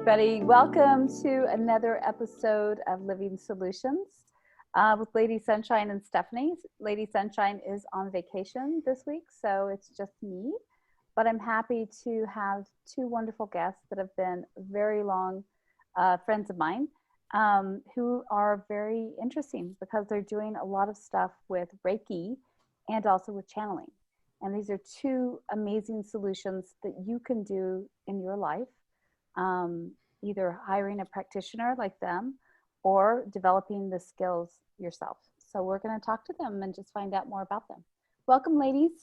everybody. Welcome to another episode of Living Solutions with Lady Sunshine and Stephanie. Lady Sunshine is on vacation this week, so it's just me. But I'm happy to have two wonderful guests that have been very long friends of mine who are very interesting because they're doing a lot of stuff with Reiki and also with channeling. And these are two amazing solutions that you can do in your life. Either hiring a practitioner like them or developing the skills yourself. So we're going to talk to them and just find out more about them. Welcome, ladies.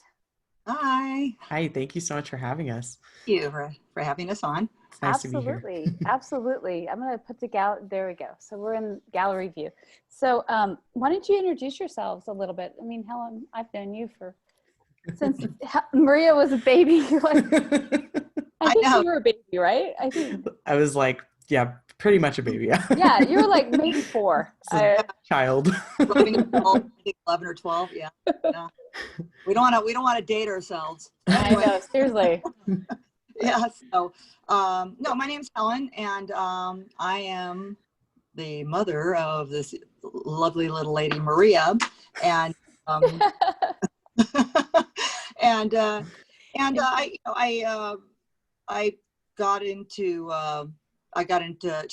Hi. Hi, thank you so much for having us. Thank you for having us on. It's nice to be here. Absolutely. I'm going to put the there we go. So we're in gallery view. So why don't you introduce yourselves a little bit? I mean, Helen, I've known you since Maria was a baby. I think you were a baby, right? I think I was like, yeah, pretty much a baby. Yeah, you were like maybe 4. Child. 11 or 12. Yeah. We don't want to date ourselves. Anyway. I know, seriously. Yeah. So, no, my name's Helen, and I am the mother of this lovely little lady, Maria, and I got into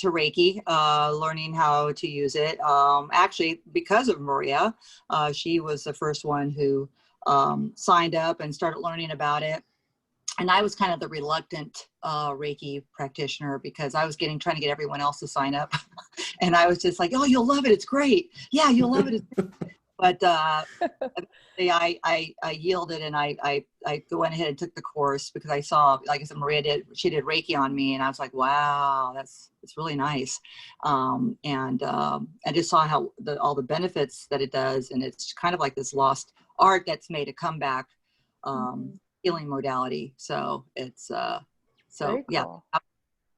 Reiki, learning how to use it. Actually, because of Maria, she was the first one who signed up and started learning about it. And I was kind of the reluctant Reiki practitioner because I was trying to get everyone else to sign up. And I was just like, oh, you'll love it. It's great. Yeah, you'll love it. But I yielded, and I went ahead and took the course because I saw, like I said, she did Reiki on me, and I was like, wow, it's really nice. And I just saw how all the benefits that it does, and it's kind of like this lost art that's made a comeback, healing modality. So it's Very yeah, cool.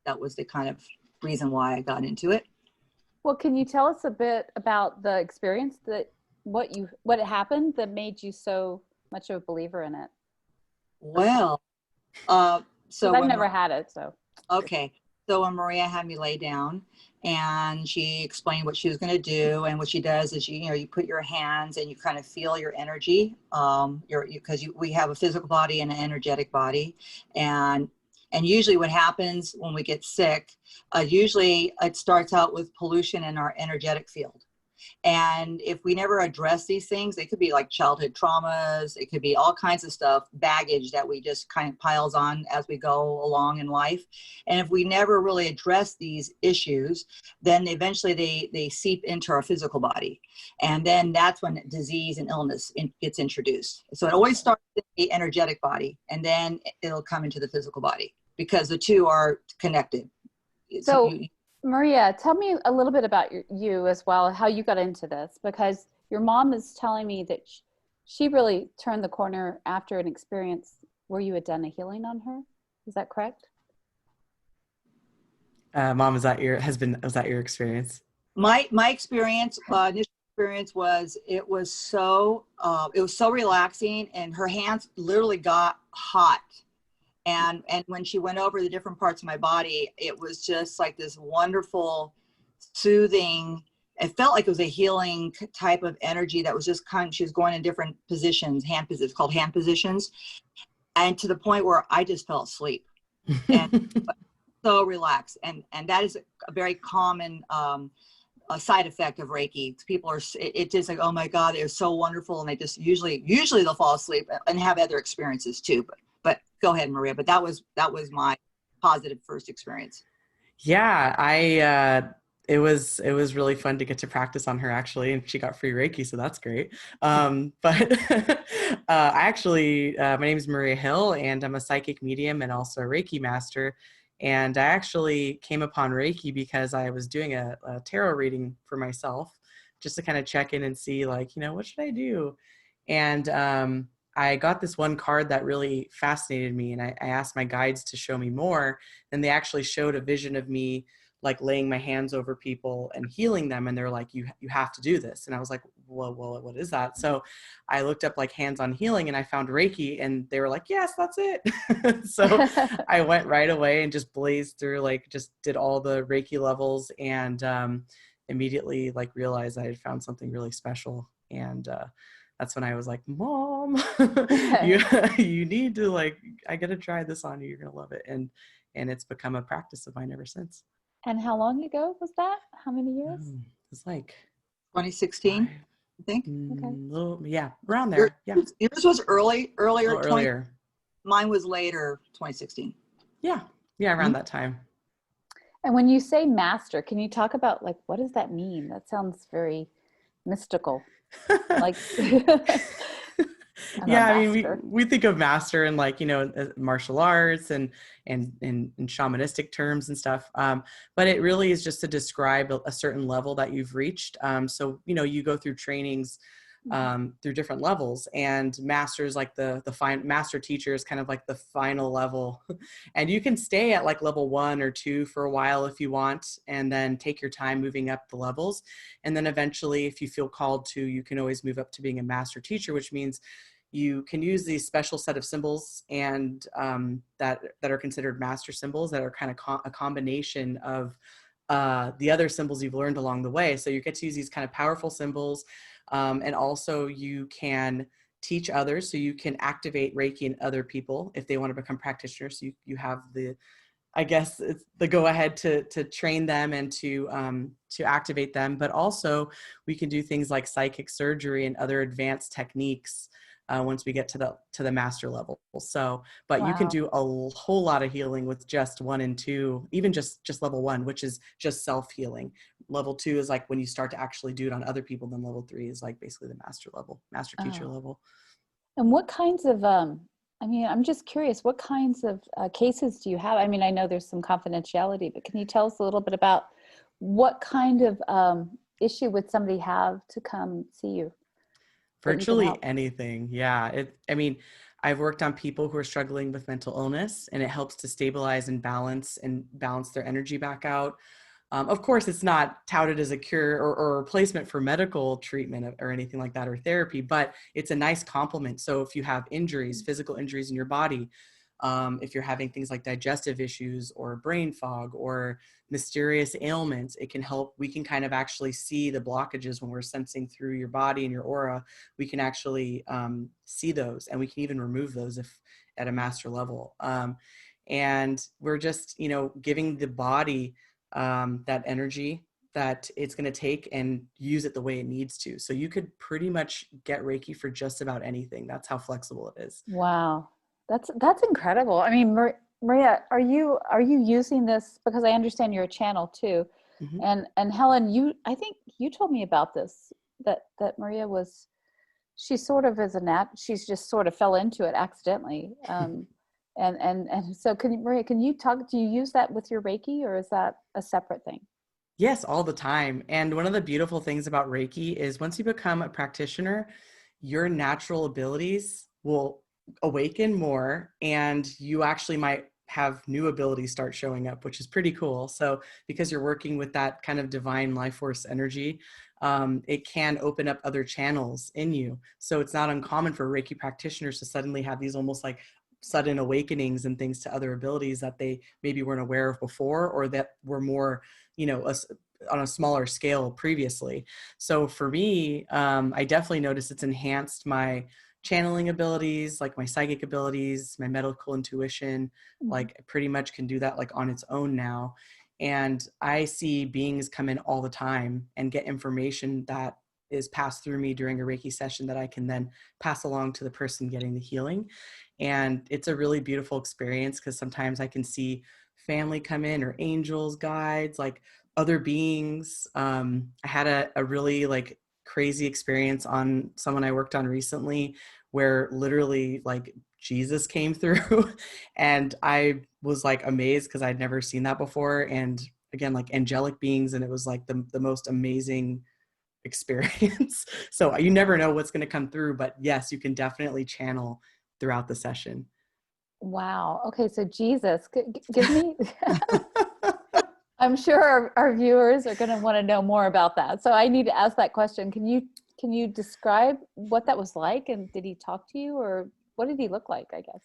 that was the kind of reason why I got into it. Well, can you tell us a bit about the experience what happened that made you so much of a believer in it? Well, so I've never had it, so. Okay. So when Maria had me lay down and she explained what she was going to do, and what she does is you put your hands and you kind of feel your energy, because we have a physical body and an energetic body, and usually what happens when we get sick, usually it starts out with pollution in our energetic field. And if we never address these things, they could be like childhood traumas. It could be all kinds of stuff, baggage that we just kind of piles on as we go along in life. And if we never really address these issues, then eventually they seep into our physical body. And then that's when disease and illness gets introduced. So it always starts in the energetic body, and then it'll come into the physical body because the two are connected. So Maria, tell me a little bit about you as well, how you got into this, because your mom is telling me that she really turned the corner after an experience where you had done a healing on her. Is that correct? Mom, was that your experience? My experience, initial experience was it was so relaxing, and her hands literally got hot. And when she went over the different parts of my body, it was just like this wonderful, soothing, it felt like it was a healing type of energy that was just she was going in different positions, called hand positions. And to the point where I just fell asleep and so relaxed. And that is a very common a side effect of Reiki. People it's just like, oh my God, it was so wonderful. And they just usually they'll fall asleep and have other experiences too. But go ahead, Maria. But that was my positive first experience. Yeah, it was really fun to get to practice on her, actually, and she got free Reiki, so that's great. But my name is Maria Hill, and I'm a psychic medium and also a Reiki master. And I actually came upon Reiki because I was doing a tarot reading for myself, just to kind of check in and see, like, what should I do? And I got this one card that really fascinated me, and I asked my guides to show me more, and they actually showed a vision of me like laying my hands over people and healing them, and they're like, you have to do this. And I was like, well, what is that? So I looked up like hands-on healing and I found Reiki, and they were like, yes, that's it. So I went right away and just blazed through, like just did all the Reiki levels, and immediately like realized I had found something really special. And that's when I was like, Mom, you need to, like, I got to try this on you. You're going to love it. And it's become a practice of mine ever since. And how long ago was that? How many years? It's like 2016, I think. Okay. Around there. Yeah. Yours was earlier. A little earlier. Mine was later, 2016. Yeah. Yeah. Around that time. And when you say master, can you talk about like, what does that mean? That sounds very mystical. Like, yeah, I mean, we think of master in like, martial arts and shamanistic terms and stuff. But it really is just to describe a certain level that you've reached. So, you go through trainings through different levels, and master is like the master teacher is kind of like the final level. And you can stay at like level 1 or 2 for a while if you want, and then take your time moving up the levels. And then eventually, if you feel called to, you can always move up to being a master teacher, which means you can use these special set of symbols and that are considered master symbols, that are kind of a combination of the other symbols you've learned along the way. So you get to use these kind of powerful symbols. And also you can teach others. So you can activate Reiki in other people if they want to become practitioners. So you have I guess it's the go ahead to train them and to activate them. But also we can do things like psychic surgery and other advanced techniques once we get to the master level. So, but Wow. You can do a whole lot of healing with just 1 and 2, even just level 1, which is just self-healing. Level 2 is like when you start to actually do it on other people. Then level 3 is like basically the master teacher level. And what kinds of, I'm just curious, what kinds of cases do you have? I mean, I know there's some confidentiality, but can you tell us a little bit about what kind of issue would somebody have to come see you? Virtually anything. Yeah. I've worked on people who are struggling with mental illness, and it helps to stabilize and balance their energy back out. Of course, it's not touted as a cure or a replacement for medical treatment or anything like that, or therapy, but it's a nice complement. So if you have injuries, physical injuries in your body, if you're having things like digestive issues or brain fog or mysterious ailments, it can help. We can kind of actually see the blockages when we're sensing through your body and your aura. We can actually see those, and we can even remove those if at a master level. And we're just, giving the body that energy that it's going to take and use it the way it needs to. So you could pretty much get Reiki for just about anything. That's how flexible it is. Wow. That's incredible. I mean, Maria, are you using this, because I understand you're a channel too. Mm-hmm. And Helen, I think you told me about this, that Maria she sort of she's just sort of fell into it accidentally. And so Maria, can you talk, do you use that with your Reiki, or is that a separate thing? Yes, all the time. And one of the beautiful things about Reiki is once you become a practitioner, your natural abilities will awaken more, and you actually might have new abilities start showing up, which is pretty cool. So because you're working with that kind of divine life force energy, it can open up other channels in you. So it's not uncommon for Reiki practitioners to suddenly have these almost like sudden awakenings and things to other abilities that they maybe weren't aware of before, or that were more, on a smaller scale previously. So for me, I definitely noticed it's enhanced my channeling abilities, like my psychic abilities, my medical intuition. Like I pretty much can do that like on its own now. And I see beings come in all the time and get information that is passed through me during a Reiki session that I can then pass along to the person getting the healing. And it's a really beautiful experience, because sometimes I can see family come in, or angels, guides, like other beings. I had a really like crazy experience on someone I worked on recently, where literally like Jesus came through and I was like amazed, because I'd never seen that before. And again, like angelic beings, and it was like the most amazing experience. So you never know what's going to come through, but yes, you can definitely channel throughout the session. Wow. Okay. So Jesus, give me, I'm sure our viewers are going to want to know more about that. So I need to ask that question. Can Can you describe what that was like? And did he talk to you, or what did he look like, I guess?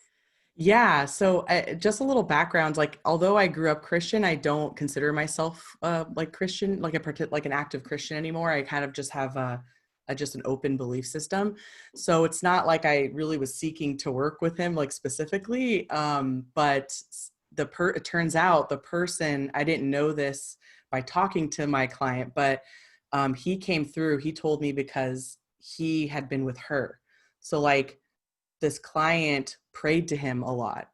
Yeah, so just a little background. Like, although I grew up Christian, I don't consider myself like Christian, like like an active Christian anymore. I kind of just have just an open belief system. So it's not like I really was seeking to work with him like specifically. But it turns out the person, I didn't know this by talking to my client, but he came through. He told me because he had been with her. So like, this client prayed to him a lot,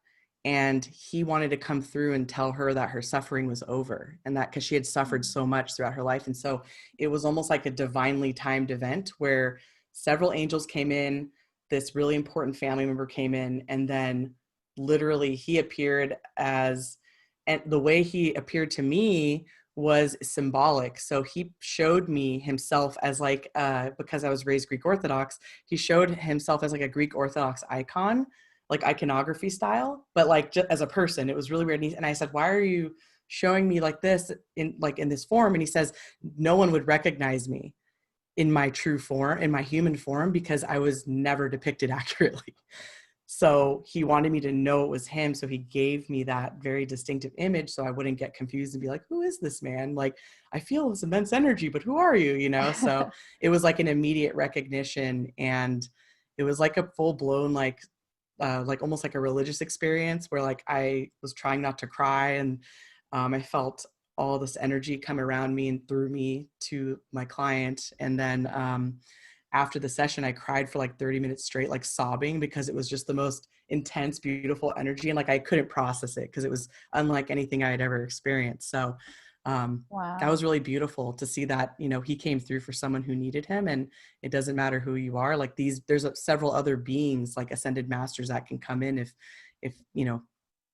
and he wanted to come through and tell her that her suffering was over, and that because she had suffered so much throughout her life. And so it was almost like a divinely timed event where several angels came in, this really important family member came in, and then literally he appeared as, and the way he appeared to me was symbolic. So he showed me himself as like, because I was raised Greek Orthodox, he showed himself as like a Greek Orthodox icon, like iconography style, but like just as a person. It was really weird. And I said, why are you showing me like this in this form? And he says, no one would recognize me in my true form, in my human form, because I was never depicted accurately. So he wanted me to know it was him. So he gave me that very distinctive image so I wouldn't get confused and be like, who is this man? Like, I feel this immense energy, but who are you? You know? So it was like an immediate recognition, and it was like a full blown, like almost like a religious experience where like I was trying not to cry, and I felt all this energy come around me and through me to my client. And then after the session, I cried for like 30 minutes straight, like sobbing, because it was just the most intense, beautiful energy. And like, I couldn't process it because it was unlike anything I had ever experienced. So that was really beautiful to see that, you know, he came through for someone who needed him. And it doesn't matter who you are, like there's several other beings like ascended masters that can come in if, you know,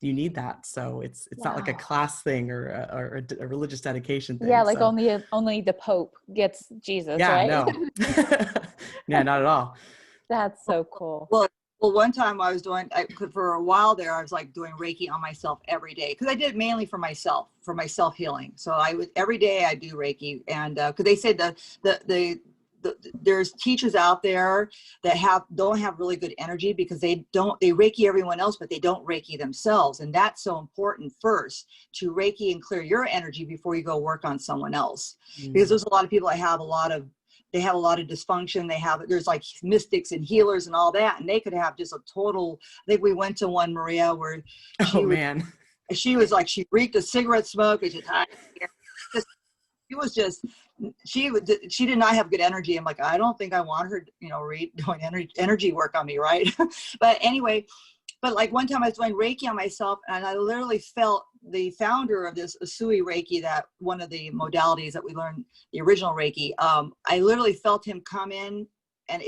you need that. So it's not like a class thing or a religious dedication thing. Yeah, like so. only the Pope gets Jesus, Yeah, right? no. Yeah, not at all. That's so cool. Well, one time I was for a while there, I was like doing Reiki on myself every day, because I did it mainly for myself, for my self healing. So every day I do Reiki, and because they said there's teachers out there that don't have really good energy because they Reiki everyone else, but they don't Reiki themselves. And that's so important first, to Reiki and clear your energy before you go work on someone else. Because there's a lot of people that have a lot of dysfunction. There's like mystics and healers and all that, and they could have just a total, I think we went to one, Maria, where she was like, she reeked of cigarette smoke, and she did not have good energy. I'm like, I don't think I want her, you know, doing energy work on me, right? But anyway, but like one time I was doing Reiki on myself, and I literally felt the founder of this Usui Reiki, that one of the modalities that we learned, the original Reiki. I literally felt him come in, and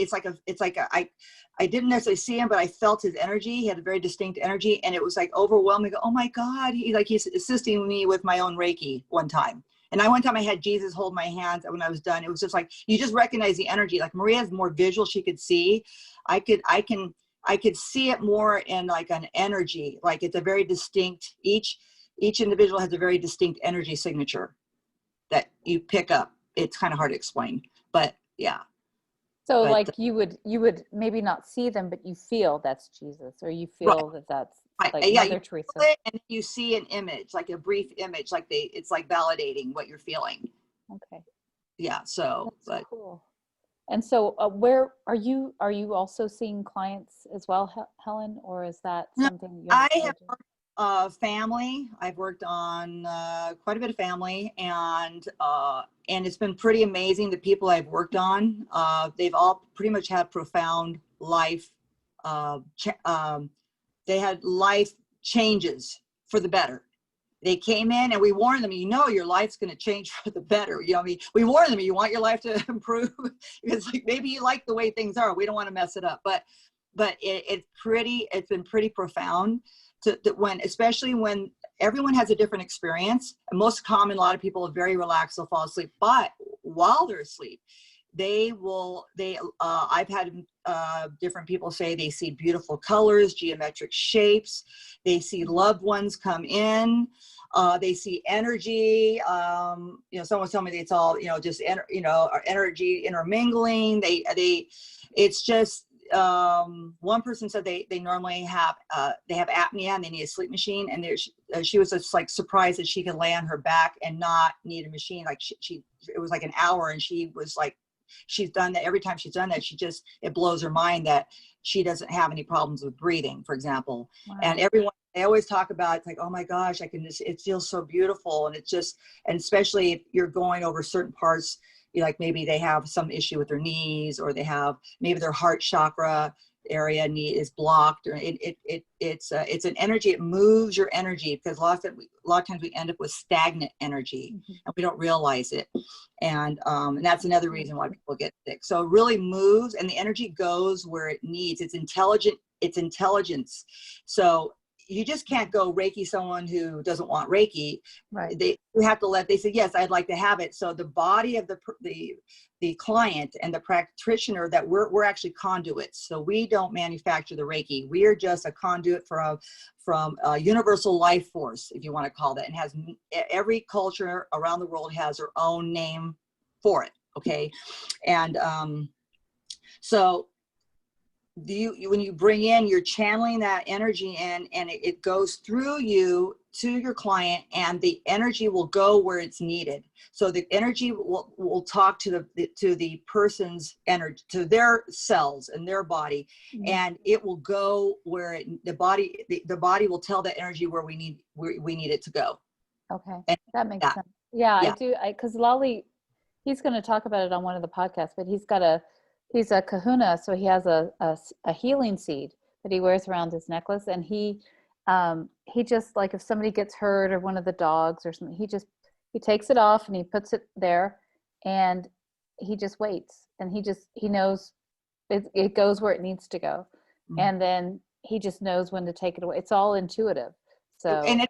I didn't necessarily see him, but I felt his energy. He had a very distinct energy, and it was like overwhelming. Oh my God, he's assisting me with my own Reiki one time. And one time I had Jesus hold my hands, and when I was done, it was just like, you just recognize the energy. Like Maria's more visual, she could see. I could see it more in like an energy, like it's a very distinct, each individual has a very distinct energy signature that you pick up. It's kind of hard to explain, but yeah. So like you would maybe not see them, but you feel that's Jesus, or you feel Right. that's Right. like Yeah, Mother you Teresa. feel it, and you see an image, like a brief image, like it's like validating what you're feeling. Okay. Yeah. So, That's cool. And so where are you also seeing clients as well, Helen, or is that something you I have worked family. I've worked on quite a bit of family, and it's been pretty amazing. The people I've worked on, they've all pretty much had profound life. They had life changes for the better. They came in, and we warned them, you know, your life's going to change for the better. You know, I mean, we warned them, you want your life to improve, because like, maybe you like the way things are. We don't want to mess it up, but it's been pretty profound especially when everyone has a different experience. And most common, a lot of people are very relaxed, they'll fall asleep, but while they're asleep, I've had different people say they see beautiful colors, geometric shapes. They see loved ones come in. They see energy. Someone told me it's all, just, our energy intermingling. It's just, one person said they normally have apnea and they need a sleep machine. And she was just like surprised that she could lay on her back and not need a machine. Like it was like an hour, and she was like, she's done that. Every time she's done that, it blows her mind that she doesn't have any problems with breathing, for example. Wow. And they always talk about, it's like, oh my gosh, it feels so beautiful. And and especially if you're going over certain parts, like maybe they have some issue with their knees, or maybe their heart chakra area is blocked, or it's an energy. It moves your energy, because a lot of times we end up with stagnant energy, and we don't realize it. And that's another reason why people get sick. So it really moves, and the energy goes where it needs. It's intelligence. So you just can't go Reiki someone who doesn't want Reiki. Right. You have to they say, yes, I'd like to have it. So the body of the client and the practitioner, that we're actually conduits. So we don't manufacture the Reiki. We are just a conduit from a universal life force, if you want to call that. And every culture around the world has their own name for it. Okay. And so when you bring in, you're channeling that energy in, and it goes through you to your client, and the energy will go where it's needed. So the energy will talk to the person's energy, to their cells in their body, and it will go where the body will tell that energy where we need it to go. Okay, and that makes sense. Yeah, I do. Because Lolly, he's going to talk about it on one of the podcasts, but he's a kahuna, so he has a healing seed that he wears around his necklace, and he just, like, if somebody gets hurt, or one of the dogs or something, he takes it off and he puts it there, and he just waits, and he knows it goes where it needs to go, and then he just knows when to take it away. It's all intuitive. So and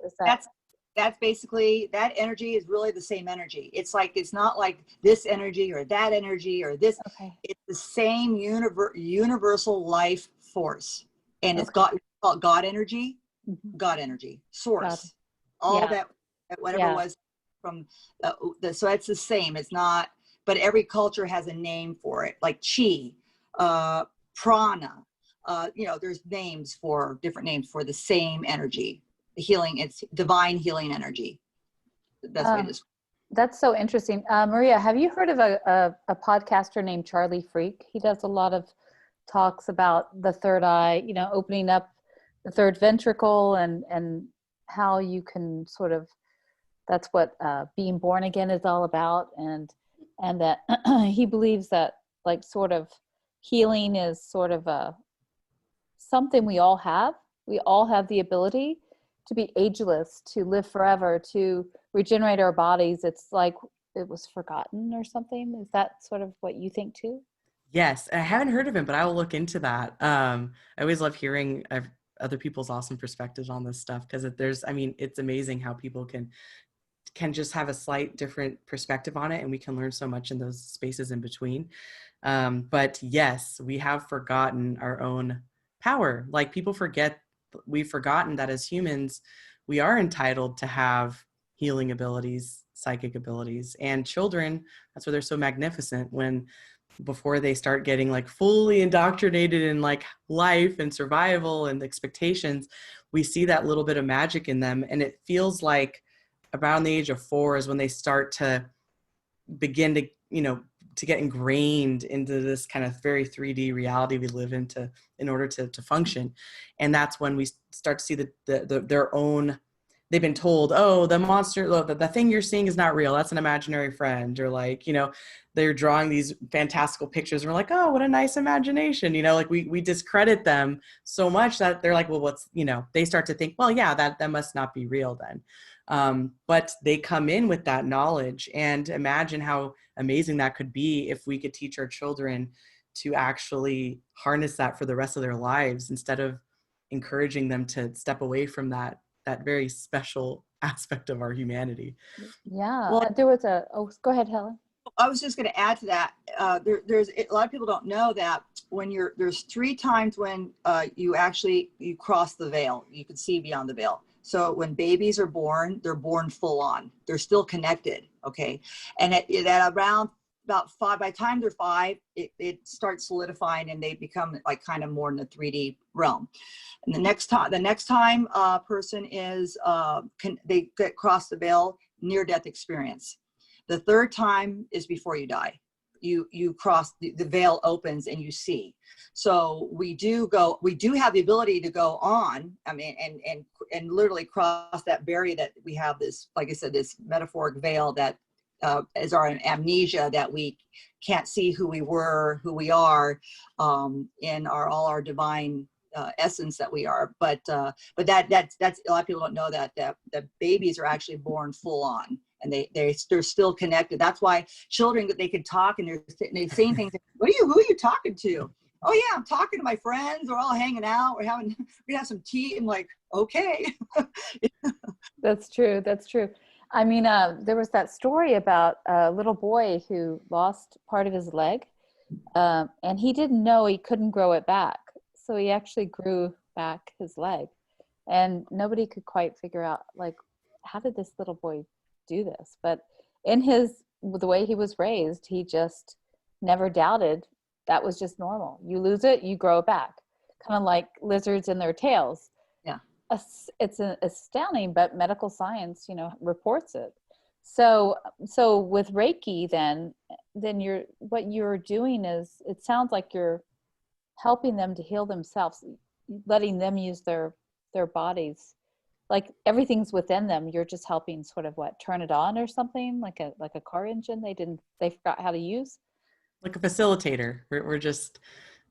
that's basically, that energy is really the same energy. It's not like this energy or that energy or this. Okay. It's the same universal life force. And it's called God energy, God energy, source. All that, whatever was from so it's the same. It's not, but every culture has a name for it, like chi, prana. There's different names for the same energy. Healing, it's divine healing energy. That's what it is. That's so interesting. Maria, have you heard of a podcaster named Charlie Freak? He does a lot of talks about the third eye, opening up the third ventricle, and how you can that's what being born again is all about, and that he believes that, like, sort of healing is sort of something we all have. We all have the ability to be ageless, to live forever, to regenerate our bodies. It's like it was forgotten or something. Is that sort of what you think too? Yes. I haven't heard of him, but I will look into that. I always love hearing other people's awesome perspectives on this stuff, because it's amazing how people can just have a slight different perspective on it, and we can learn so much in those spaces in between. But yes, we have forgotten our own power. Like, people forget, we've forgotten that as humans, we are entitled to have healing abilities, psychic abilities. And children, that's why they're so magnificent. Before they start getting, like, fully indoctrinated in, like, life and survival and expectations, we see that little bit of magic in them. And it feels like around the age of 4 is when they start to begin to, to get ingrained into this kind of very 3D reality we live in order to function. And that's when we start to see their own, they've been told, oh, the monster, the thing you're seeing is not real. That's an imaginary friend. Or, like, they're drawing these fantastical pictures, and we're like, oh, what a nice imagination. Like, we discredit them so much that they're like, well, they start to think, well, yeah, that must not be real then. But they come in with that knowledge, and imagine how amazing that could be if we could teach our children to actually harness that for the rest of their lives, instead of encouraging them to step away from that very special aspect of our humanity. Yeah. Well, there was go ahead, Helen. I was just going to add to that. There's a lot of people don't know that when there's 3 times when you cross the veil, you can see beyond the veil. So when babies are born, they're born full on. They're still connected. Okay. And at around about 5, by the time they're 5, it starts solidifying and they become like kind of more in the 3D realm. And the next time a person is, they get cross the veil, near death experience. The 3rd time is before you die. You cross, the veil opens and you see. So we do have the ability to go on, I mean, and literally cross that barrier that we have, this, like I said, this metaphoric veil that is our amnesia, that we can't see who we were, who we are, in all our divine essence that we are. But that's a lot of people don't know that babies are actually born full on. And they're still connected. That's why children, they can talk and they're saying things. Who are you talking to? Oh yeah, I'm talking to my friends. We're all hanging out. We have some tea. I'm like, okay. That's true. That's true. I mean, there was that story about a little boy who lost part of his leg, and he didn't know he couldn't grow it back. So he actually grew back his leg, and nobody could quite figure out, like, how did this little boy do this? But in the way he was raised, he just never doubted that was just normal. You lose it, you grow it back, kind of like lizards in their tails. Yeah, it's astounding, but medical science, reports it. So with Reiki, then what you're doing is, it sounds like you're helping them to heal themselves, letting them use their bodies. Like everything's within them. You're just helping sort of turn it on or something, like a car engine they forgot how to use. Like a facilitator. We're just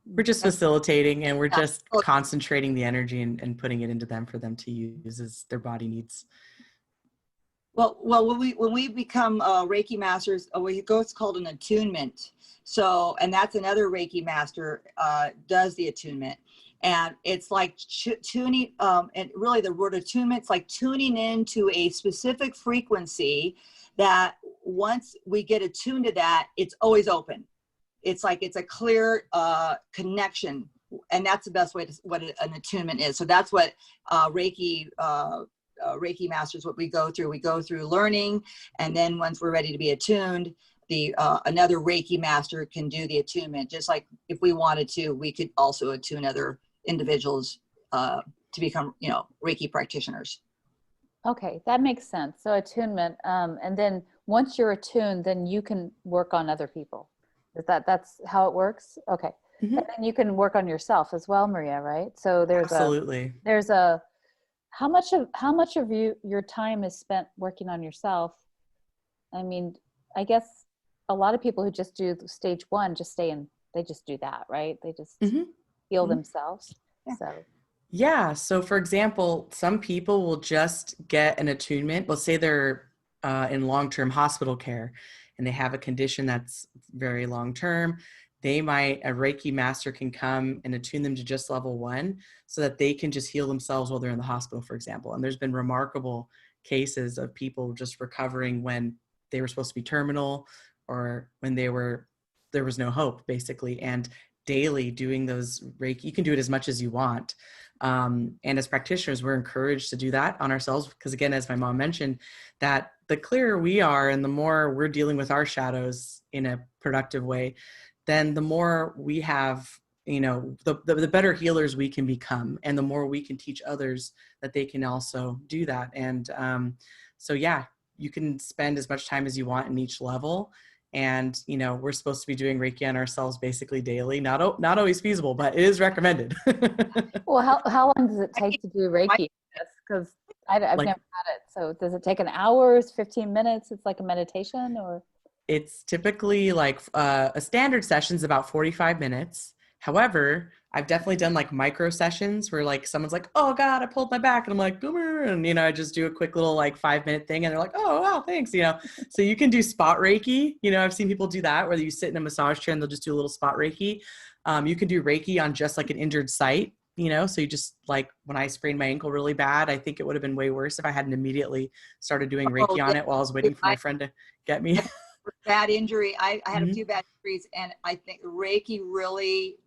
facilitating, and we're just concentrating the energy and putting it into them for them to use as their body needs. Well, when we become Reiki masters, it's called an attunement. So, and that's another Reiki master does the attunement. And it's like tuning, and really the word attunement, it's like tuning into a specific frequency that once we get attuned to that, it's always open. It's like, it's a clear connection. And that's the best way to, what an attunement is. So that's what Reiki masters, what we go through learning. And then once we're ready to be attuned, another Reiki master can do the attunement. Just like if we wanted to, we could also attune other individuals to become, Reiki practitioners. Okay, that makes sense. So attunement, and then once you're attuned, then you can work on other people. That's how it works? Okay. Mm-hmm. And then you can work on yourself as well, Maria, right? So Absolutely. How much of your time is spent working on yourself? I mean, I guess a lot of people who just do stage 1 they just do that, right? They just mm-hmm. heal mm-hmm. themselves. So yeah. So for example, some people will just get an attunement. Let's say they're in long-term hospital care and they have a condition that's very long-term. A Reiki master can come and attune them to just level 1 so that they can just heal themselves while they're in the hospital, for example. And there's been remarkable cases of people just recovering when they were supposed to be terminal, or when there was no hope, basically. And daily doing those Reiki, you can do it as much as you want. And as practitioners, we're encouraged to do that on ourselves, because again, as my mom mentioned, that the clearer we are and the more we're dealing with our shadows in a productive way, then the more we have, the better healers we can become, and the more we can teach others that they can also do that. And so yeah, you can spend as much time as you want in each level. And, we're supposed to be doing Reiki on ourselves basically daily. Not always feasible, but it is recommended. Well, how long does it take to do Reiki? Because I've never had it. So does it take an hour, 15 minutes? It's like a meditation, or? It's typically like a standard session's about 45 minutes. However, I've definitely done like micro sessions where like someone's like, oh God, I pulled my back. And I'm like, boomer. And, I just do a quick little like 5-minute thing. And they're like, oh, wow, thanks. So you can do spot Reiki. I've seen people do that, where you sit in a massage chair and they'll just do a little spot Reiki. You can do Reiki on just like an injured site, so you just, like when I sprained my ankle really bad, I think it would have been way worse if I hadn't immediately started doing Reiki on it while I was waiting for my friend to get me. bad injury. I had a Mhm. few bad injuries, and I think Reiki really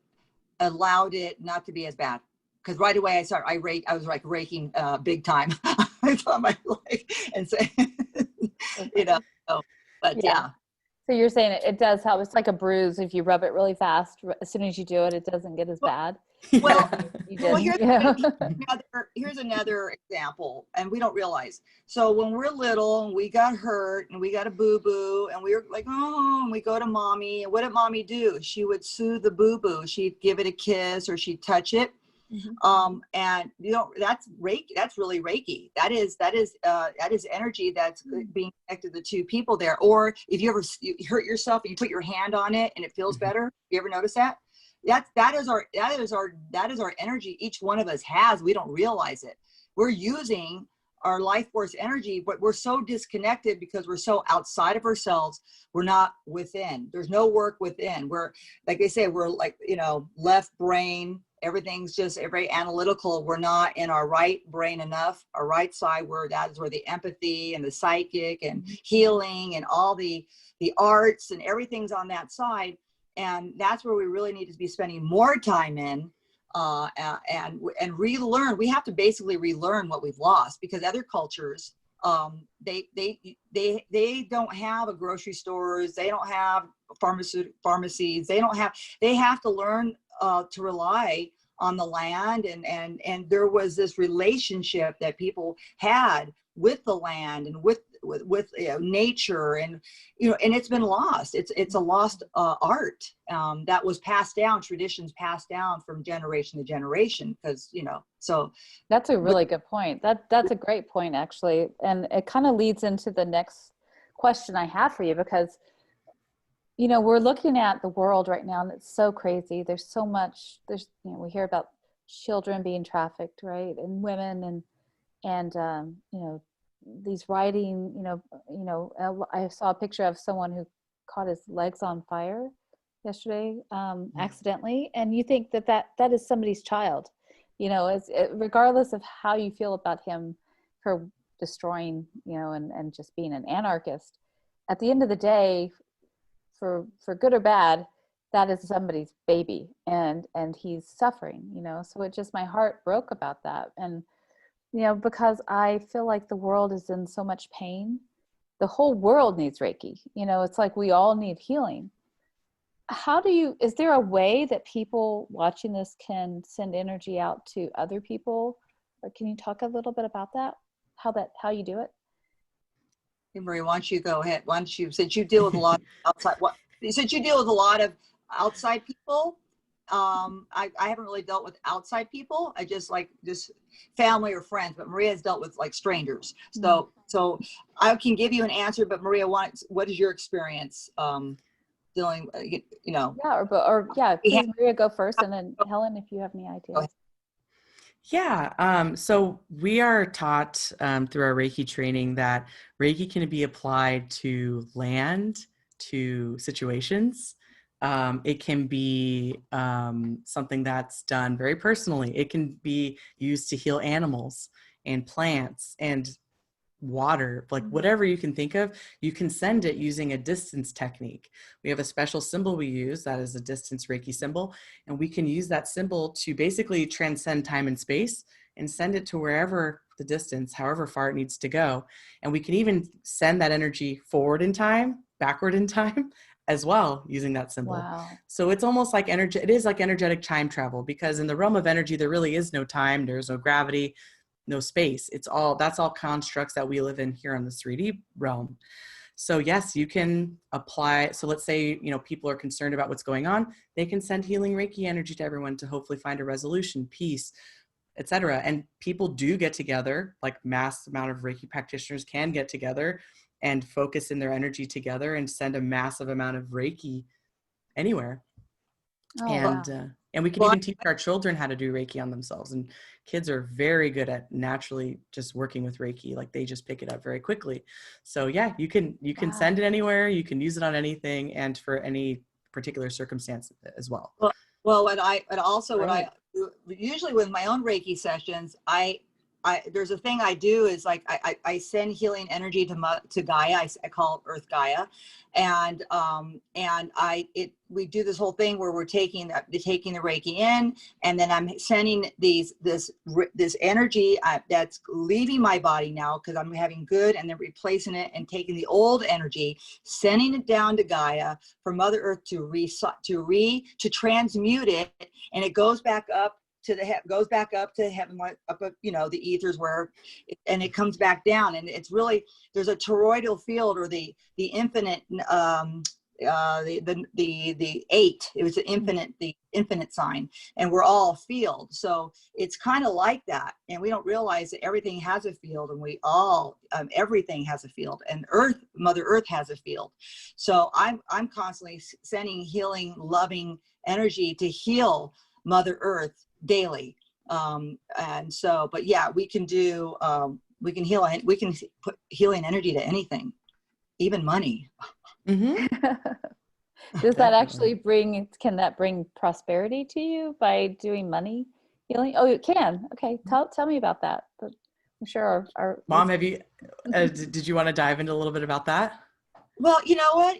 allowed it not to be as bad. Because right away I was like raking big time. I thought my leg, and so you know. So, but Yeah. yeah. So you're saying it does help. It's like a bruise. If you rub it really fast, as soon as you do it, it doesn't get as bad. Well, You well, didn't. Yeah. here's another example, and we don't realize. So when we're little and we got hurt and we got a boo-boo and we were like, oh, and we go to mommy, and what did mommy do? She would soothe the boo-boo. She'd give it a kiss or she'd touch it. And that's Reiki. That's really Reiki. That is energy that's being connected to the two people there. Or if you hurt yourself and you put your hand on it and it feels better, you ever notice that? That is our energy. Each one of us has. We don't realize it. We're using our life force energy, but we're so disconnected because we're so outside of ourselves. We're not within. There's no work within. We're, like they say, we're like, left brain. Everything's just very analytical. We're not in our right brain enough, our right side, that is where the empathy and the psychic and healing and all the arts and everything's on that side. And that's where we really need to be spending more time in and relearn. We have to basically relearn what we've lost, because other cultures, they don't have a grocery stores, they don't have pharmacies, they have to learn to rely on the land, and there was this relationship that people had with the land and with nature, and and it's been lost. It's a lost art that was passed down, traditions passed down from generation to generation, because so That's a really good point. That's a great point, actually. And it kind of leads into the next question I have for you, because we're looking at the world right now and it's so crazy. There's so much, we hear about children being trafficked, right? And women and these writing, I saw a picture of someone who caught his legs on fire yesterday, accidentally. And you think that is somebody's child, regardless of how you feel about him for destroying, and just being an anarchist. At the end of the day, for good or bad, that is somebody's baby, and he's suffering, so my heart broke about that. And because I feel like the world is in so much pain. The whole world needs Reiki. It's like we all need healing. Is there a way that people watching this can send energy out to other people? Or can you talk a little bit about that? How you do it? Hey, Marie, why don't you go ahead? Why don't you, since you deal with a lot of outside people, I haven't really dealt with outside people. I just family or friends, but Maria's dealt with like strangers. So I can give you an answer, but Maria, what is your experience dealing? Yeah, please, Maria, go first, and then Helen, if you have any ideas. Yeah, so we are taught through our Reiki training that Reiki can be applied to land, to situations. It can be something that's done very personally. It can be used to heal animals and plants and water, like whatever you can think of. You can send it using a distance technique. We have a special symbol we use that is a distance Reiki symbol, and we can use that symbol to basically transcend time and space and send it to wherever the distance, however far it needs to go. And we can even send that energy forward in time, backward in time as well, using that symbol. Wow. So it's almost like energy. It is like energetic time travel, because in the realm of energy, there really is no time. There's no gravity, no space. That's all constructs that we live in here on the 3D realm. So yes, you can apply. So let's say, people are concerned about what's going on. They can send healing Reiki energy to everyone to hopefully find a resolution, peace, etc. And people do get together, like mass amount of Reiki practitioners can get together and focus in their energy together and send a massive amount of Reiki anywhere. Oh, and wow. And we can even teach our children how to do Reiki on themselves. And kids are very good at naturally just working with Reiki. Like they just pick it up very quickly. So yeah, you can send it anywhere. You can use it on anything and for any particular circumstance as well. What I do, usually with my own Reiki sessions, I there's a thing I do is like I send healing energy to Gaia. I call it Earth Gaia, and we do this whole thing where we're taking the Reiki in, and then I'm sending this energy that's leaving my body now because I'm having good, and then replacing it and taking the old energy, sending it down to Gaia for Mother Earth to transmute it, and it goes back up to heaven, up, the ethers and it comes back down, and it's really, there's a toroidal field, or the infinite, the eight. It was the infinite sign, and we're all a field. So it's kind of like that, and we don't realize that everything has a field, and we all everything has a field, and Mother Earth has a field. So I'm constantly sending healing, loving energy to heal Mother Earth daily. And so, but yeah, we can put healing energy to anything, even money. Mm-hmm. Does that actually can that bring prosperity to you by doing money healing? Oh, it can. Okay. Tell me about that. But I'm sure our Mom, have you, did you want to dive into a little bit about that? Well, you know what?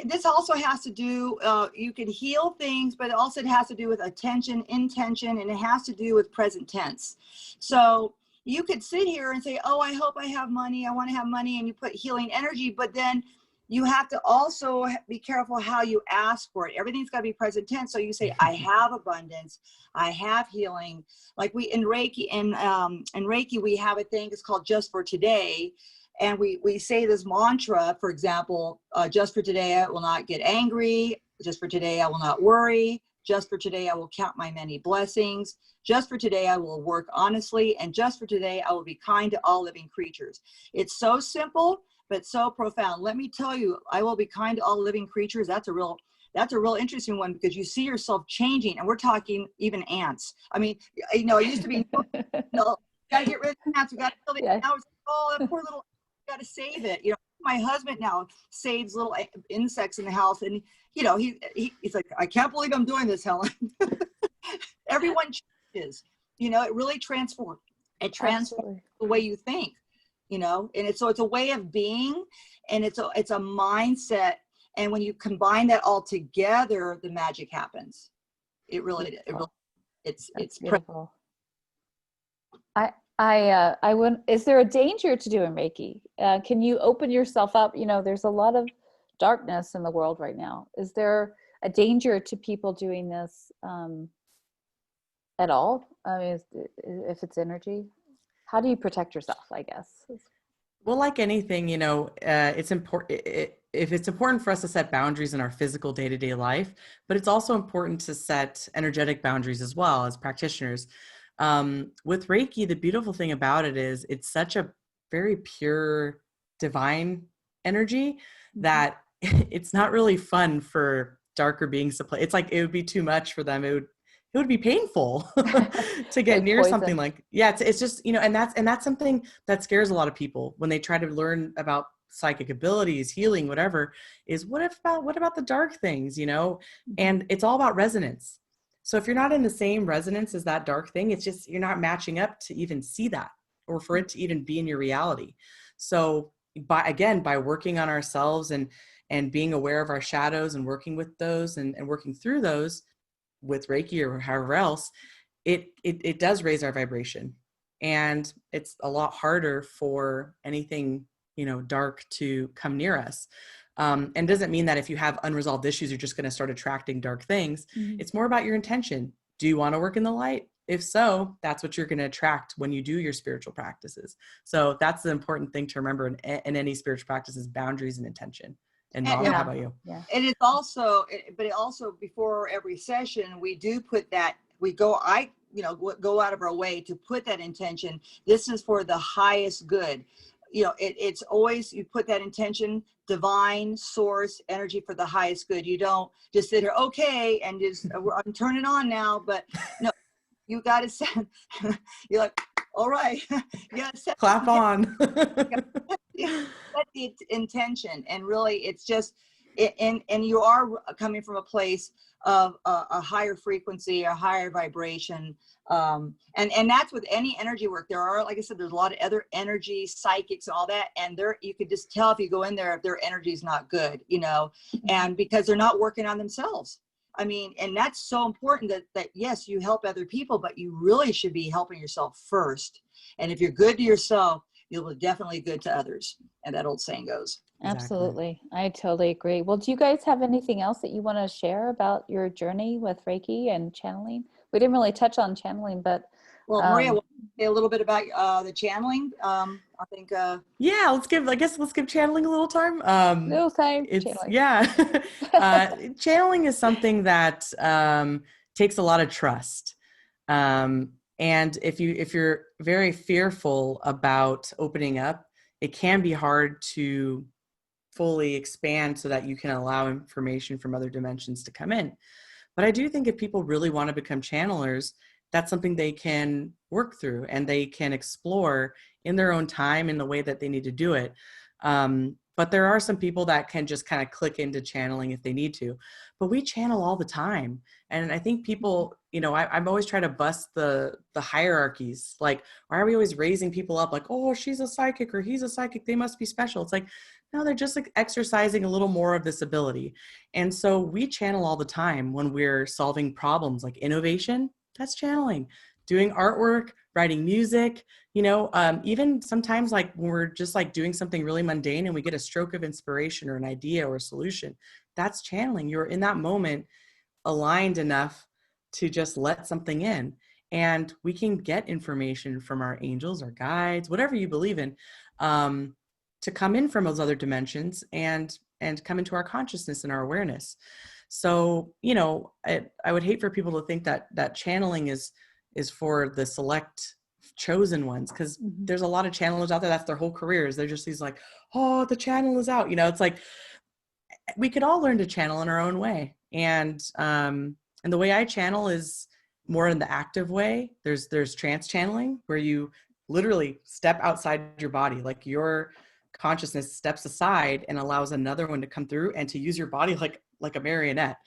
This also has to do, you can heal things, but also it has to do with attention, intention, and it has to do with present tense. So you could sit here and say, oh, I hope I have money. I want to have money. And you put healing energy, but then you have to also be careful how you ask for it. Everything's got to be present tense. So you say, I have abundance. I have healing. Like in Reiki, we have a thing, it's called Just for Today. And we say this mantra, for example, just for today, I will not get angry. Just for today, I will not worry. Just for today, I will count my many blessings. Just for today, I will work honestly. And just for today, I will be kind to all living creatures. It's so simple, but so profound. Let me tell you, I will be kind to all living creatures. That's a real interesting one, because you see yourself changing, and we're talking even ants. I mean, it used to be, gotta get rid of ants. We got to kill the ants. Now it's, oh, that poor little, got to save it. My husband now saves little insects in the house, and he's like, I can't believe I'm doing this, Helen. Everyone changes. It really transforms. It transforms the way you think. And it's a way of being, and it's a mindset. And when you combine that all together, the magic happens. It's beautiful. Is there a danger to doing Reiki? Can you open yourself up? There's a lot of darkness in the world right now. Is there a danger to people doing this at all? I mean, if it's energy, how do you protect yourself, I guess? Well, like anything, it's important. If it's important for us to set boundaries in our physical day-to-day life, but it's also important to set energetic boundaries as well as practitioners. With Reiki, the beautiful thing about it is it's such a very pure, divine energy that it's not really fun for darker beings to play. It's like, it would be too much for them. It would be painful to get like near poison. Something like, it's just, and that's something that scares a lot of people when they try to learn about psychic abilities, healing, whatever, is what about the dark things, and it's all about resonance. So if you're not in the same resonance as that dark thing, it's just, you're not matching up to even see that, or for it to even be in your reality. So by working on ourselves and being aware of our shadows and working with those and working through those with Reiki or however else, it does raise our vibration. And it's a lot harder for anything, dark to come near us. And doesn't mean that if you have unresolved issues, you're just going to start attracting dark things. Mm-hmm. It's more about your intention. Do you want to work in the light? If so, that's what you're going to attract when you do your spiritual practices. So that's the important thing to remember in any spiritual practice is boundaries and intention. And Mom, how about you? Yeah. And it's also, before every session, we do put that, go out of our way to put that intention. This is for the highest good. It's always, you put that intention, divine source energy for the highest good. You don't just sit here, okay, and just, I'm turning on now, but no, you got to set, you're like, all right, you got to set. Clap on. Set the intention. And really, it's just, and you are coming from a place of a higher frequency, a higher vibration. And that's with any energy work. There are, like I said, there's a lot of other energy, psychics and all that. And you could just tell if you go in there, if their energy is not good, you know, and because they're not working on themselves. I mean, and that's so important that yes, you help other people, but you really should be helping yourself first. And if you're good to yourself, you'll be definitely good to others. And that old saying goes. Absolutely. I totally agree. Well, do you guys have anything else that you want to share about your journey with Reiki and channeling? We didn't really touch on channeling, but well, Maria, want to say a little bit about the channeling? I think. Yeah, let's give channeling a little time. Little time. It's Channeling. channeling is something that takes a lot of trust. And if you're very fearful about opening up, it can be hard to fully expand so that you can allow information from other dimensions to come in. But I do think if people really want to become channelers, that's something they can work through and they can explore in their own time in the way that they need to do it. But there are some people that can just kind of click into channeling if they need to. But we channel all the time. And I think people, you know, I'm always trying to bust the hierarchies. Like, why are we always raising people up? Like, oh, she's a psychic or he's a psychic, they must be special. It's like, no, they're just like exercising a little more of this ability. And so we channel all the time when we're solving problems like innovation, that's channeling. Doing artwork, writing music, you know, even sometimes like when we're just like doing something really mundane and we get a stroke of inspiration or an idea or a solution, that's channeling. You're in that moment aligned enough to just let something in. And we can get information from our angels, our guides, whatever you believe in, to come in from those other dimensions and come into our consciousness and our awareness. So, you know, I would hate for people to think that channeling is for the select chosen ones, because there's a lot of channelers out there, that's their whole careers. They're just these like, oh, the channel is out. You know, it's like, we could all learn to channel in our own way. And the way I channel is more in the active way. There's trance channeling where you literally step outside your body, like your consciousness steps aside and allows another one to come through and to use your body like a marionette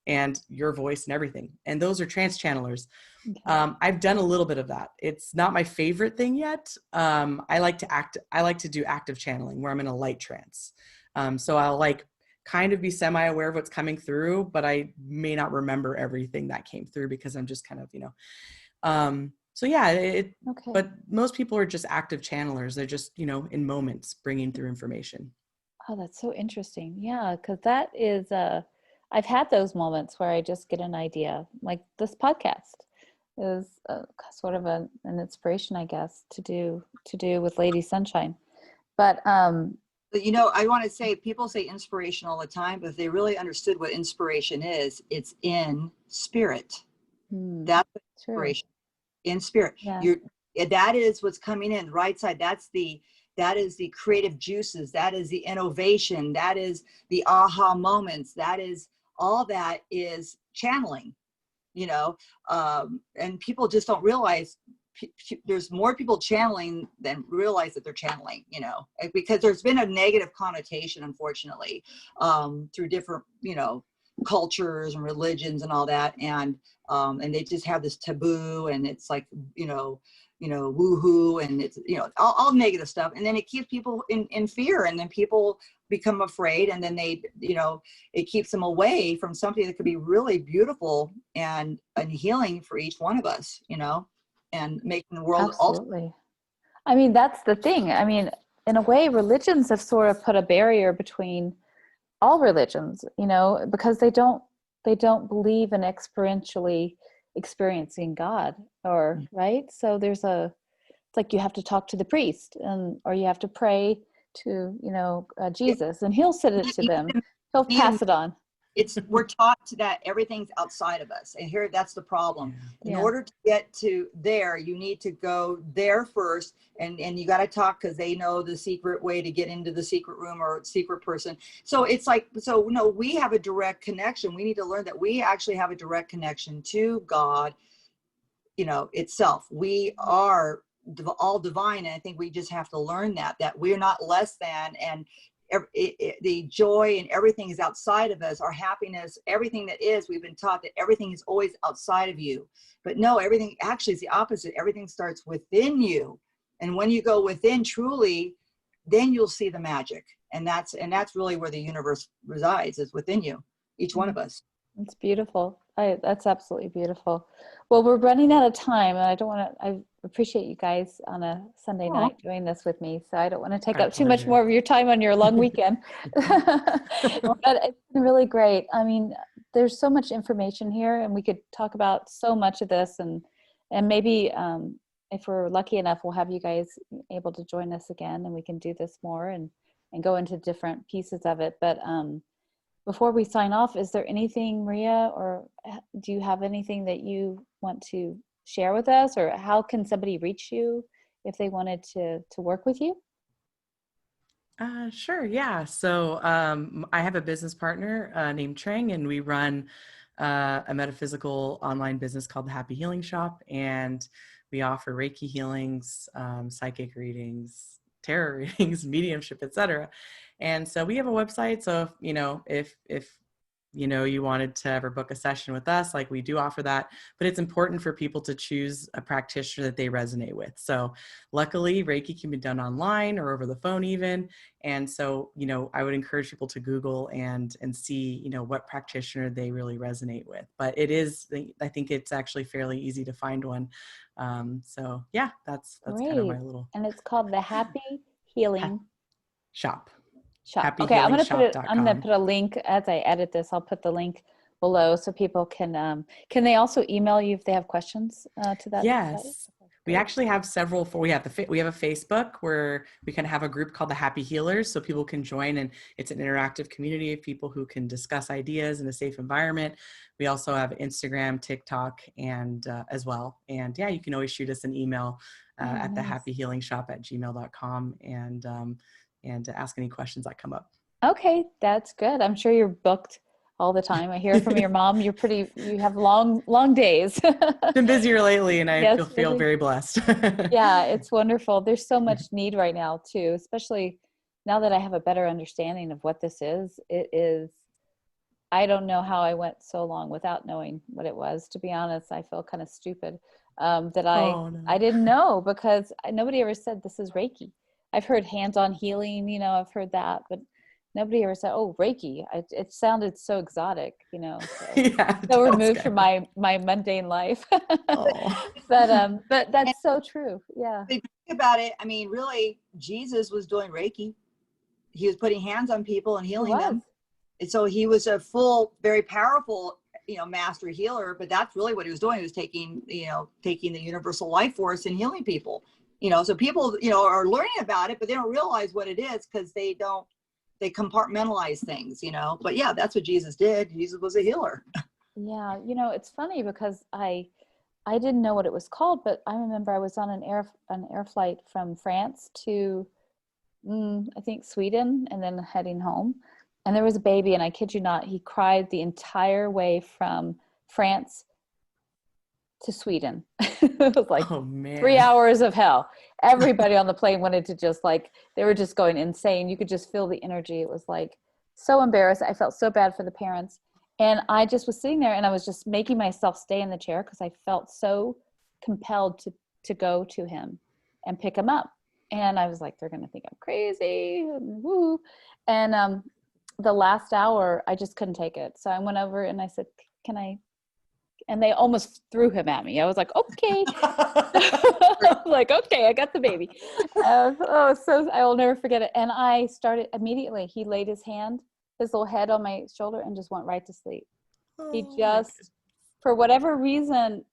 and your voice and everything. And those are trance channelers. Okay. I've done a little bit of that. It's not my favorite thing yet. I like to do active channeling where I'm in a light trance. So I'll like kind of be semi-aware of what's coming through, but I may not remember everything that came through because I'm just kind of, you know, so yeah, okay. But most people are just active channelers. They're just, you know, in moments bringing through information. Oh, that's so interesting. Yeah. Cause that is, I've had those moments where I just get an idea, like this podcast is sort of an inspiration, I guess, to do with Lady Sunshine. But you know, I want to say, people say inspiration all the time, but if they really understood what inspiration is, it's in spirit. That's inspiration. In spirit. Yeah. That is what's coming in the right side. That is the creative juices. That is the innovation. That is the aha moments. That is all that is channeling, you know, and people just don't realize there's more people channeling than realize that they're channeling, you know, because there's been a negative connotation, unfortunately, through different, you know, cultures and religions and all that. And they just have this taboo, and it's like, you know, woo-hoo, and it's, you know, all negative stuff. And then it keeps people in fear, and then people become afraid, and then they, you know, it keeps them away from something that could be really beautiful and healing for each one of us, you know, and making the world. Absolutely. I mean, that's the thing. I mean, in a way, religions have sort of put a barrier between all religions, you know, because they don't believe in experientially experiencing God, or right. So it's like you have to talk to the priest, or you have to pray to, you know, Jesus, and he'll send it to them. He'll pass it on. We're taught that everything's outside of us, and here that's the problem. In order to get to there, you need to go there first, and you got to talk, because they know the secret way to get into the secret room or secret person. So it's like, so no, we have a direct connection. We need to learn that we actually have a direct connection to God, you know, itself. We are all divine, and I think we just have to learn that we're not less than, and the joy and everything is outside of us, our happiness, everything that is, we've been taught that everything is always outside of you. But no, everything actually is the opposite. Everything starts within you. And when you go within truly, then you'll see the magic. And that's really where the universe resides, is within you, each one of us. It's beautiful. That's absolutely beautiful. Well, we're running out of time, and I appreciate you guys on a Sunday night doing this with me. So I don't want to take up too much more of your time on your long weekend. But it's been really great. I mean, there's so much information here, and we could talk about so much of this, and maybe if we're lucky enough, we'll have you guys able to join us again, and we can do this more and go into different pieces of it. But before we sign off, is there anything, Maria, or do you have anything that you want to share with us, or how can somebody reach you if they wanted to work with you? Sure. Yeah. So I have a business partner named Trang, and we run a metaphysical online business called the Happy Healing Shop. And we offer Reiki healings, psychic readings, tarot readings, mediumship, etc. And so we have a website. So if you wanted to ever book a session with us, like, we do offer that, but it's important for people to choose a practitioner that they resonate with. So luckily Reiki can be done online or over the phone even. And so, I would encourage people to Google and see, what practitioner they really resonate with. But I think it's actually fairly easy to find one. So yeah, that's kind of my little. And it's called the Happy Healing Shop. Okay, I'm gonna put a link as I edit this. I'll put the link below so people can they also email you if they have questions to that? Yes. We actually have several. We have a Facebook where we kind of have a group called the Happy Healers, so people can join, and it's an interactive community of people who can discuss ideas in a safe environment. We also have Instagram, TikTok, and as well. And yeah, you can always shoot us an email at thehappyhealingshop@gmail.com and ask any questions that come up. Okay, that's good. I'm sure you're booked all the time. I hear from your mom, you have long days. Been busier lately, and I feel very blessed. Yeah, it's wonderful. There's so much need right now too, especially now that I have a better understanding of what this is. I don't know how I went so long without knowing what it was. To be honest, I feel kind of stupid that I didn't know, because nobody ever said this is Reiki. I've heard hands-on healing, I've heard that, but nobody ever said, oh, Reiki. It sounded so exotic, so, so removed from my mundane life. But that's so true. Yeah. If you think about it, I mean, really, Jesus was doing Reiki. He was putting hands on people and healing them. And so he was a full, very powerful, master healer, but that's really what he was doing. He was taking the universal life force and healing people. So people, are learning about it, but they don't realize what it is because they compartmentalize things, but yeah, that's what Jesus did. Jesus was a healer. Yeah. It's funny because I didn't know what it was called, but I remember I was on an air flight from France to, I think Sweden, and then heading home. And there was a baby, and I kid you not, he cried the entire way from France to Sweden. It was like 3 hours of hell. Everybody on the plane wanted to they were just going insane. You could just feel the energy. It was so embarrassed. I felt so bad for the parents. And I just was sitting there, and I was just making myself stay in the chair because I felt so compelled to go to him and pick him up. And I was like, they're going to think I'm crazy. Woo. And the last hour, I just couldn't take it. So I went over and I said, can I? And they almost threw him at me. I was like, okay. I was like, okay, I got the baby. So I will never forget it. And I started immediately. He laid his little head on my shoulder and just went right to sleep. He just, for whatever reason,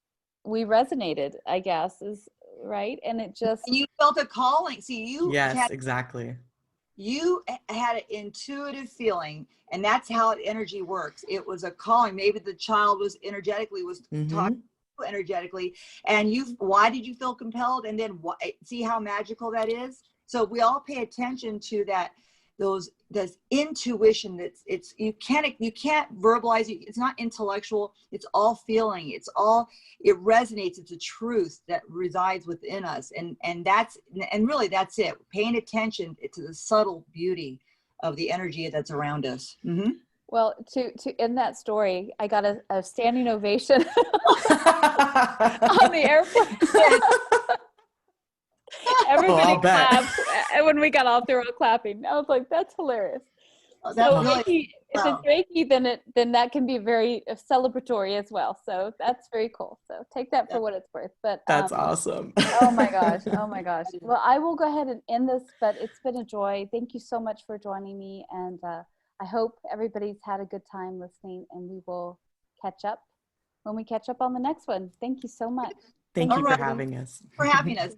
we resonated, I guess, is right. And it just. And you felt a calling. See, exactly. You had an intuitive feeling, and that's how energy works. It was a calling. Maybe the child was talking energetically, and why did you feel compelled? And then see how magical that is. So we all pay attention to that. That's intuition. You can't verbalize it. It's not intellectual. It's all feeling. It resonates. It's a truth that resides within us. And really that's it. Paying attention to the subtle beauty of the energy that's around us. Well, to end that story, I got a standing ovation on the airplane. Everybody clapped. And when we got off, they were all clapping. I was like, that's hilarious. Oh, So really, Reiki, if it's Reiki, then that can be very celebratory as well. So that's very cool. So take that for what it's worth. But that's awesome. Oh my gosh. Oh my gosh. Well, I will go ahead and end this, but it's been a joy. Thank you so much for joining me. And I hope everybody's had a good time listening, and we will catch up when we catch up on the next one. Thank you so much. Thank you for having us. For having us.